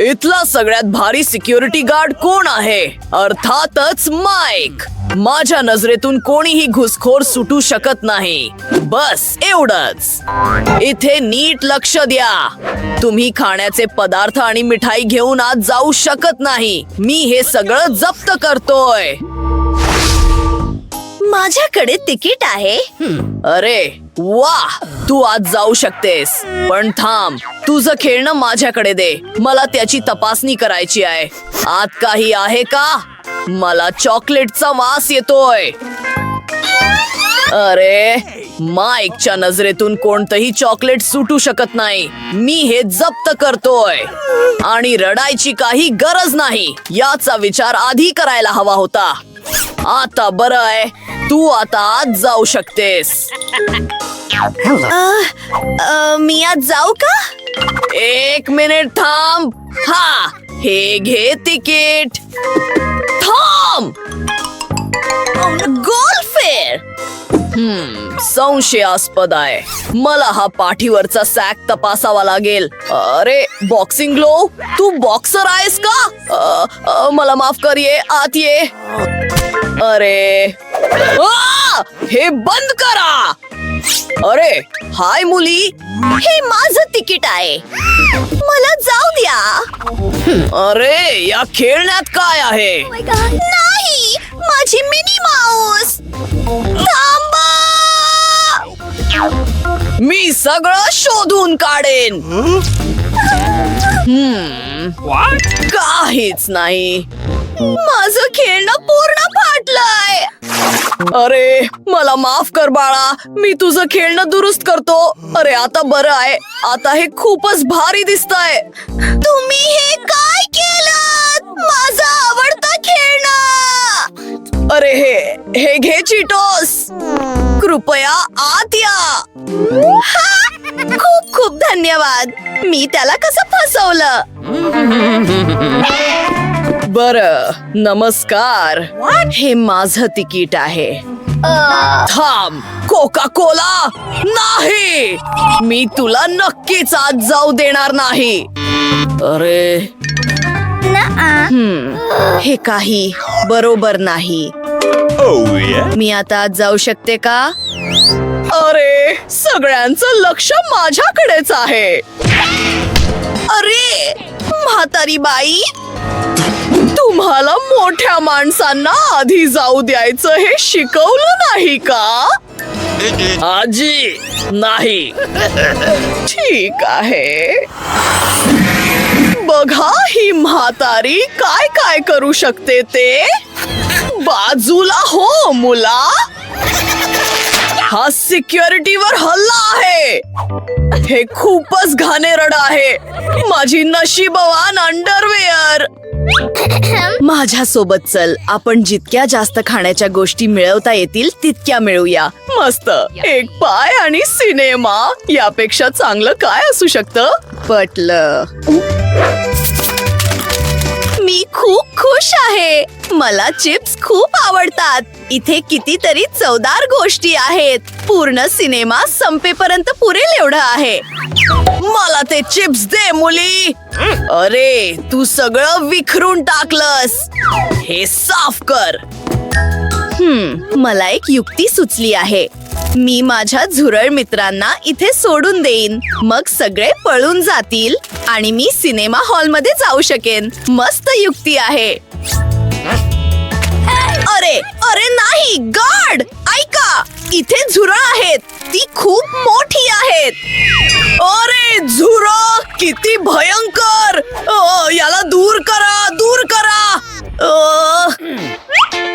इथला सगळ्यात भारी सिक्युरिटी गार्ड कोण आहे? अर्थातच माईक. माझ्या नजरेतून कोणीही घुसखोर सुटू शकत नाही. बस एवढंच. इथे नीट लक्ष द्या. तुम्ही खाण्याचे पदार्थ आणि मिठाई घेऊन आत जाऊ शकत नाही. मी हे सगळं जप्त करतोय. माझ्याकडे तिकीट आहे. अरे वा, तू आत जाऊ शकतेस. पण थांब, तुझं खेळणं माझ्याकडे दे. मला त्याची तपासणी करायची आहे. आत काही आहे का? मला चॉकलेटचा वास येतोय. अरे, माईकच्या नजरेतून कोणतंही चॉकलेट सुटू शकत नाही. मी हे जप्त करतोय. आणि रडायची काही गरज नाही. याचा विचार आधी करायला हवा होता. आता बरं आहे, तू आता आत जाऊ शकतेस. मी आज जाऊ का? 1 मिनिट थांब. हा, हे घे तिकीट. थांब. गोल्फेअर. संशयास्पद आहे. मला हा पाठीवरचा सॅक तपासावा लागेल. अरे, बॉक्सिंग ग्लोव, तू बॉक्सर आहेस का? मला माफ कर, ये आत ये. अरे, हे बंद करा. अरे, हाय मुली. हे माझं तिकीट आहे. मला जाऊ द्या. अरे, या खेळण्यात काय आहे? नाही, माझी मिनी माऊस. थांबा. मी सगळं शोधून काढेन. काहीच नाही. माझं खेळणं पूर्ण फाटलंय. अरे, मला माफ कर बाळा. मी तुझं खेळणं दुरुस्त करतो. अरे, आता बरं आहे. आता हे खूपच भारी दिसतंय. तुम्ही हे काय केलं? माझं आवडतं खेळणं. अरे, हे घे चीटोस. कृपया आत या. खूप खूप धन्यवाद. मी त्याला कसं फसवलं? बरं, नमस्कार. हे माझं तिकीट आहे. थांब, कोका कोला नाही. मी तुला नक्कीच आत जाऊ देणार नाही. अरे, हे काही बरोबर नाही. मी आता आत जाऊ शकते का? अरे, सगळ्यांचं लक्ष माझ्याकडेच आहे. अरे, म्हातारी बाई. तुम्हाला मोठ्या माणसांना आधी जाऊ द्यायचं हे शिकवलं नाही का? आजी, नाही. ठीक आहे. बघा ही म्हातारी काय काय करू शकते ते. बाजूला हो मुला. हा सिक्युरिटीवर हल्ला आहे. हे खूपच घाणेरडं आहे. माझी नशीबवान अंडरवेअर. माझ्या सोबत चल. आपण जितक्या जास्त खाण्याच्या गोष्टी मिळवता येतील तितक्या मिळवूया. मस्त. एक पाय आणि सिनेमा. यापेक्षा चांगलं काय असू शकतं? पटलं. मी खूप खुश आहे. मला चिप्स खूप आवडतात. इथे कितीतरी चवदार गोष्टी आहेत. पूर्ण सिनेमा संपेपर्यंत पुरेल एवढं आहे. मला ते चिप्स दे मुली. अरे, तू सगळं विखरून टाकलंस. हे साफ कर. मला एक युक्ती सुचली आहे. मी माझ्या झुरळ मित्रांना इथे सोडून देईन. मग सगळे पळून जातील आणि मी सिनेमा हॉलमध्ये जाऊ शकेन. मस्त युक्ती आहे. अरे अरे नाही, गार्ड ऐका. इथे झुरळ आहेत. ती खूप मोठी आहेत. अरे, झुरळ किती भयंकर. याला दूर करा, दूर करा.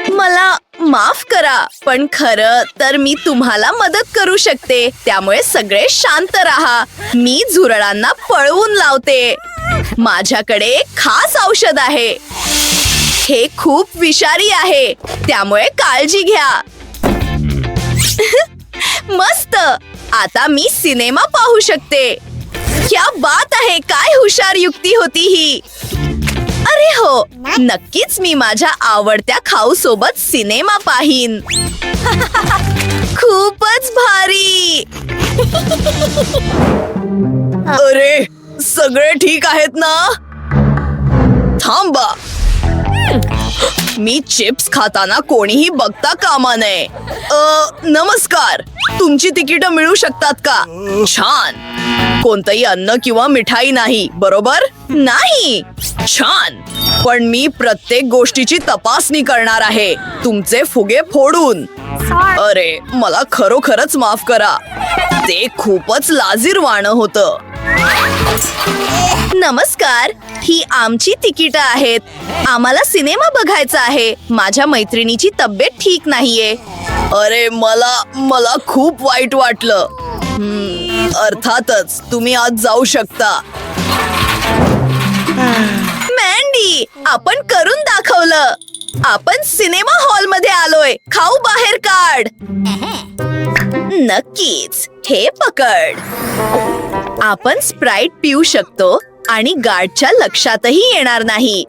मला माफ करा, पण खरं तर मी तुम्हाला मदत करू शकते. त्यामुळे सगळे शांत राहा. मी झुरळांना पळवून लावते. माझ्याकडे एक खास औषध आहे. हे खूप विषारी आहे, त्यामुळे काळजी घ्या. मस्त. आता मी सिनेमा पाहू शकते. क्या बात आहे. काय हुशार युक्ती होती ही. अरे हो, नक्कीच मी माझ्या आवडत्या खाऊ सोबत सिनेमा पाहीन. खूपच भारी. अरे, सगळे ठीक आहेत ना? मी चिप्स खाताना कोणीही बघता कामा नये. नमस्कार, तुमची तिकीट मिळू शकतात का? छान. कोणतंही अन्न किंवा मिठाई नाही, बरोबर? नाही. छान. पण मी प्रत्येक गोष्टीची तपासणी करणार आहे, तुमचे फुगे फोडून. अरे, मला खरोखरच माफ करा. ते खूपच लाजिरवाणं होतं. नमस्कार, ही आमची तिकीट आहेत. आम्हाला सिनेमा बघायचा आहे. माझ्या मैत्रिणीची तब्येत ठीक नाहीये. अरे, मला खूप वाईट वाटलं. अर्थातच तुम्ही आज जाऊ शकता. मँडी, आपण करून दाखवलं. आपण सिनेमा हॉल मध्ये आलोय. खाऊ बाहेर काढ. नक्कीच. हे पकड. आपण स्प्राइट पिऊ शकतो आणि गार्डच्या लक्षातही येणार नाही.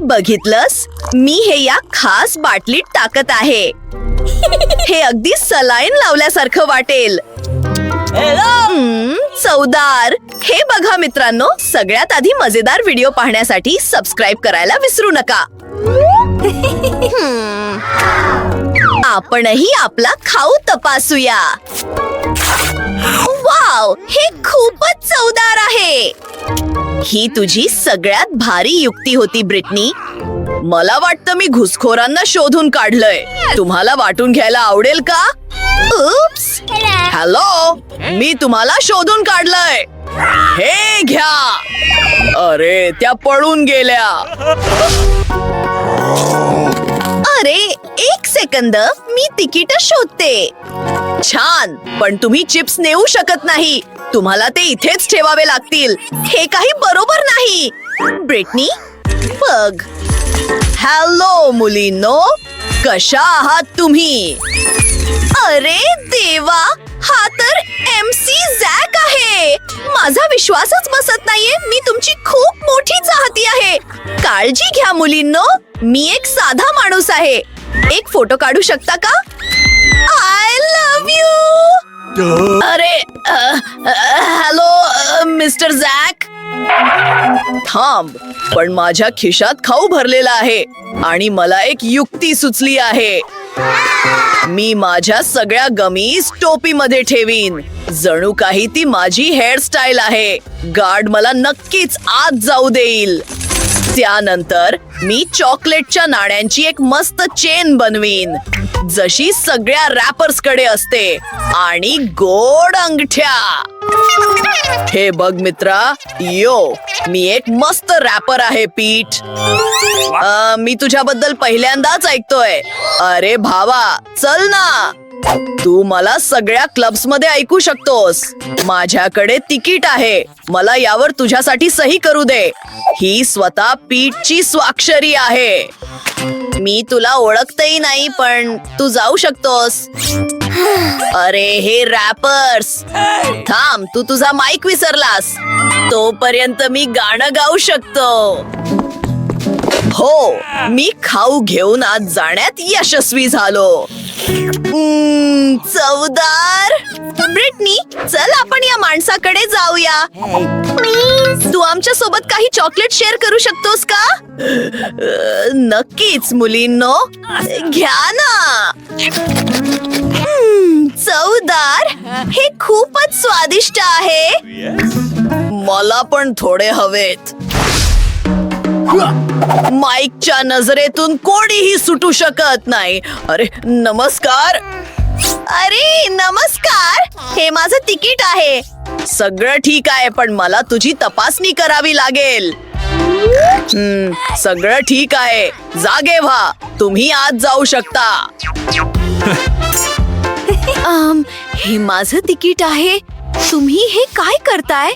बघितलंस, मी हे या खास बाटलीत टाकत आहे. हे अगदी सलाईन लावल्यासारखं वाटेल. चवदार. हे बघा मित्रांनो, सगळ्यात आधी मजेदार व्हिडिओ पाहण्यासाठी सबस्क्राईब करायला विसरू नका. आपणही आपला खाऊ तपासूया. वाव, हे खूपच चवदार आहे. ही तुझी सगळ्यात भारी युक्ती होती ब्रिटनी. मला वाटतं मी घुसखोरांना शोधून काढलंय. तुम्हाला वाटून घ्यायला आवडेल का? उप्स. हॅलो, मी तुम्हाला शोधून काढलंय. हे घ्या. अरे, त्या पळून गेल्या. अरे, एक सेकंद, मी तिकीट शोधते. छान. पण तुम्ही चिप्स नेऊ शकत नाही. तुम्हाला ते इथेच ठेवावे लागतील. हे काही बरोबर नाही. ब्रिटनी, बघ. हॅलो मुलींनो, कशा आहात तुम्ही? अरे देवा, हा तर MC झॅक आहे. माझा विश्वासच बसत नाहीये. मी तुमची खूप मोठी चाहती आहे. काळजी घ्या मुलींनो, मी एक साधा माणूस आहे. एक फोटो काढू शकता का? I love you. अरे, हॅलो मिस्टर झॅक. थांब, पण माझ्या खिशात खाऊ भरलेला आहे आणि मला एक युक्ती सुचली आहे. मी माझ्या सगळ्या गमीज टोपीमध्ये ठेवीन. जणू काही ती माझी हेअरस्टाईल आहे. गार्ड मला नक्कीच आत जाऊ देईल. त्यानंतर मी चॉकलेटच्या नाण्यांची एक मस्त चेन बनवीन, जशी सगळ्या रॅपर्स कडे असते, आणि गोड अंगठ्या. हे बघ मित्रा, यो, मी एक मस्त रॅपर आहे पीठ. मी तुझ्याबद्दल पहिल्यांदाच ऐकतोय. अरे भावा, चल ना. तू मला सगळ्या क्लब्स मध्ये ऐकू शकतोस. माझ्याकडे तिकीट आहे. मला यावर तुझ्यासाठी सही करू दे. ही स्वतः पीठची स्वाक्षरी आहे. मी तुला ओळखतही नाही, पण तू जाऊ शकतोस. अरे हे रॅपर्स, थांब, तू तुझा माईक विसरलास. तोपर्यंत मी गाणं गाऊ शकतो. हो, मी खाऊ घेऊन आज जाण्यात यशस्वी झालो. चवदार. ब्रिटनी, चल आपण या माणसाकडे जाऊया. तू आमच्या सोबत काही चॉकलेट शेअर करू शकतोस का? नक्कीच मुलींनो, घ्या ना. चवदार. हे खूपच स्वादिष्ट आहे. मला पण थोडे हवेत. माईकच्या नजरेतून कोणीही सुटू शकत नाही. अरे नमस्कार. अरे नमस्कार, हे माझं तिकीट आहे. सगळं ठीक आहे, पण मला तुझी तपासणी करावी लागेल. सगळं ठीक आहे, जागे व्हा. तुम्ही आज जाऊ शकता. हे माझं तिकीट आहे. तुम्ही हे काय करताय?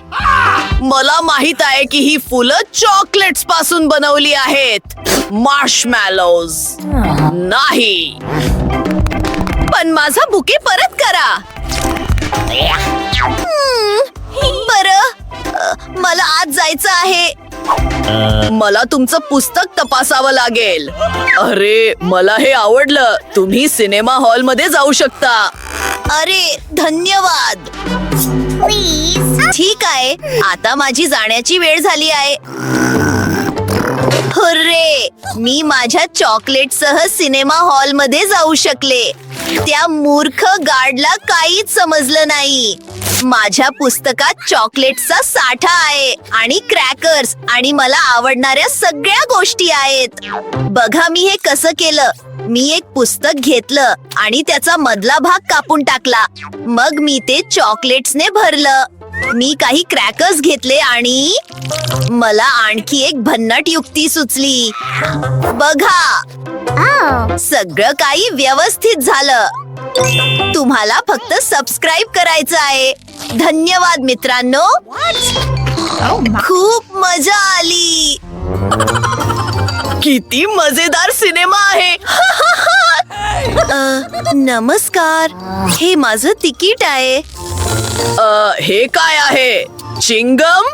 मला माहित आहे की ही फुलं चॉकलेट्स पासून बनवली आहेत. मार्शमॅलोज नाही. पण माझा बुके परत करा. बरं, मला आज जायचं आहे. मला तुमचं पुस्तक तपासावं लागेल. अरे, मला हे आवडलं. तुम्ही सिनेमा हॉल मध्ये जाऊ शकता. अरे धन्यवाद. ठीक आहे, आता माझी जाण्याची वेळ झाली आहे. हुर्रे, मी माझ्या चॉकलेटसह सिनेमा हॉल मध्ये जाऊ शकले. त्या मूर्ख गार्डला काहीच समजलं नाही. माझ्या पुस्तकात चॉकलेटचा साठा आहे आणि क्रॅकर्स आणि मला आवडणाऱ्या सगळ्या गोष्टी आहेत. बघा मी हे कसं केलं. मी एक पुस्तक घेतलं आणि त्याचा मधला भाग कापून टाकला. मग मी ते चॉकलेट्सने भरलं. मी काही क्रॅकर्स घेतले आणि मला आणखी एक भन्नाट युक्ती सुचली. बघा, सगळं काही व्यवस्थित झालं. तुम्हाला फक्त सबस्क्राईब करायचं आहे. धन्यवाद मित्रांनो. खूप मजा आली. किती मजेदार सिनेमा आहे. नमस्कार, हे माझं तिकीट आहे. हे काय आहे? चिंगम?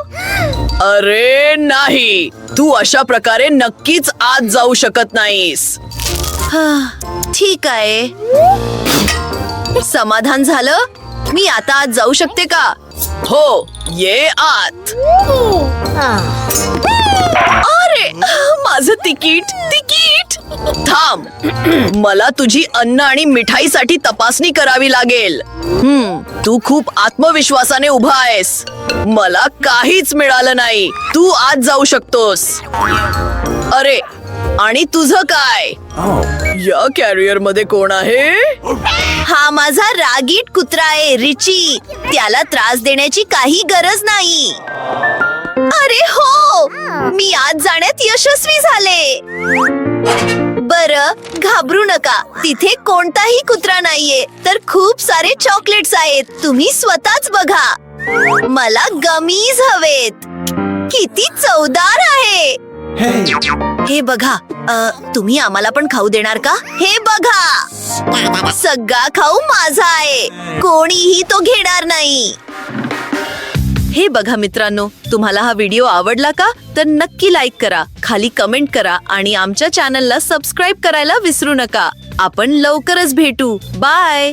अरे नाही, तू अशा प्रकारे नक्कीच आत जाऊ शकत नाहीस. ठीक आहे. समाधान झालं? मी आता आत जाऊ शकते का? हो, ये आत. अरे माझं तिकीट. थांब, मला तुझी अन्न आणि मिठाईसाठी तपासणी करावी लागेल. तू खूप आत्मविश्वासाने उभा आहेस. मला काहीच मिळालं नाही. तू आत जाऊ शकतोस. अरे, आणि तुझं काय? या कॅरियर मध्ये कोण आहे? हा माझा रागीट कुत्रा आहे, रिची. त्याला त्रास देण्याची काही गरज नाही. अरे हो, मी आत जाण्यात यशस्वी झाले. बरं, घाबरू नका. तिथे कोणताही कुत्रा नाहीये, तर खूप सारे चॉकलेट्स आहेत. तुम्ही स्वतःच बघा. मला गमीज हवेत. किती चवदार आहे. हे बघा, तुम्ही आम्हाला पण खाऊ देणार का? हे बघा, सगळा खाऊ माझा आहे. कोणीही तो घेणार नाही. हे बघा मित्रांनो, तुम्हाला हा व्हिडिओ आवडला का? तर नक्की लाईक करा, खाली कमेंट करा आणि आमच्या चॅनलला सबस्क्राईब करायला विसरू नका. आपण लवकरच भेटू. बाय.